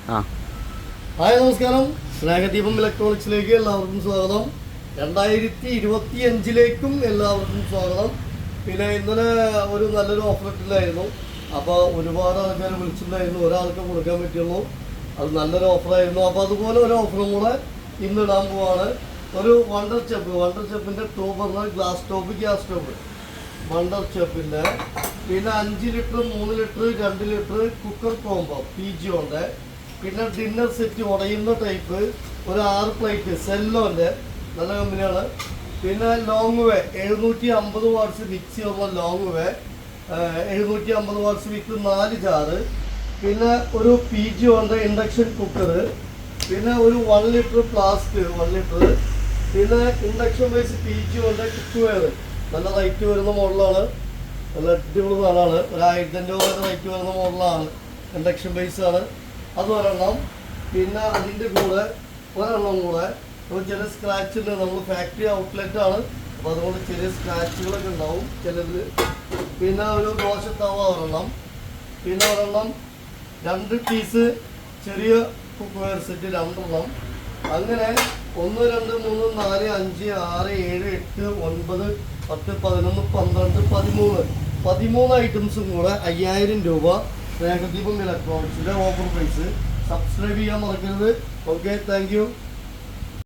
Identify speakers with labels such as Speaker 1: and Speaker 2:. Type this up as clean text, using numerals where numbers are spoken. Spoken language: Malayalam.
Speaker 1: ഹായ് നമസ്കാരം. സ്നേഹദീപം ഇലക്ട്രോണിക്സിലേക്ക് എല്ലാവർക്കും സ്വാഗതം. 2025 എല്ലാവർക്കും സ്വാഗതം. പിന്നെ ഇന്നലെ ഒരു നല്ലൊരു ഓഫർ ഇട്ടില്ലായിരുന്നു. അപ്പോൾ ഒരുപാട് ആൾക്കാർ വിളിച്ചിട്ടുണ്ടായിരുന്നു. ഒരാൾക്ക് കൊടുക്കാൻ പറ്റുള്ളൂ. അത് നല്ലൊരു ഓഫറായിരുന്നു. അപ്പോൾ അതുപോലെ ഒരു ഓഫറും കൂടെ ഇന്നിടാൻ പോവാണ്. ഒരു വണ്ടർ ചെപ്പിൻ്റെ top glass top gas stove wonder ചെപ്പിൻ്റെ, പിന്നെ 5 litre 3 litre 2 litre cooker combo PGOൻ്റെ, പിന്നെ ഡിന്നർ സെറ്റ് ഉടയുന്ന ടൈപ്പ് ഒരു 6 പ്ലേറ്റ് സെല്ലോൻ്റെ നല്ല കമ്പനിയാണ്. പിന്നെ ലോങ് വേ 750 വാട്ട്സ് മിക്സി ഉള്ള ലോങ് വേ 750 വാട്ട്സ് വിത്ത് 4 ജാറ്, പിന്നെ ഒരു PGOൻ്റെ ഇൻഡക്ഷൻ കുക്കർ, പിന്നെ ഒരു 1 ലിറ്റർ ഫ്ലാസ്ക് 1 ലിറ്റർ, പിന്നെ ഇൻഡക്ഷൻ ബേസ് PGOൻ്റെ കുക്ക് വെയർ നല്ല റേറ്റ് വരുന്ന മോഡലാണ്. നല്ല അടിപൊളി സാധനമാണ്. ഒരു 1500 രൂപ റേറ്റ് വരുന്ന മോഡലാണ്. ഇൻഡക്ഷൻ ബേസ് ആണ്. അത് ഒരെണ്ണം. പിന്നെ അതിൻ്റെ കൂടെ ഒരെണ്ണം കൂടെ ഒരു ചില സ്ക്രാച്ച് ഉണ്ട്. നമ്മൾ ഫാക്ടറി ഔട്ട്ലെറ്റ് ആണ്, അപ്പോൾ അതുകൊണ്ട് ചെറിയ സ്ക്രാച്ചുകളൊക്കെ ഉണ്ടാവും ചിലത്. പിന്നെ ഒരു ദോശ തവ ഒരെണ്ണം, പിന്നെ ഒരെണ്ണം 2 പീസ് ചെറിയ കുക്ക് വെയർ സെറ്റ് 2 എണ്ണം. അങ്ങനെ 1 2 3 4 5 6 7 8 9 10 11 12 13 ഐറ്റംസും കൂടെ 5000 രൂപ സ്നേഹദീപം ഇലക്ട്രോണിക്സിൻ്റെ ഓഫർ പ്രൈസ്. സബ്സ്ക്രൈബ് ചെയ്യാൻ മറക്കരുത്. Okay, thank you.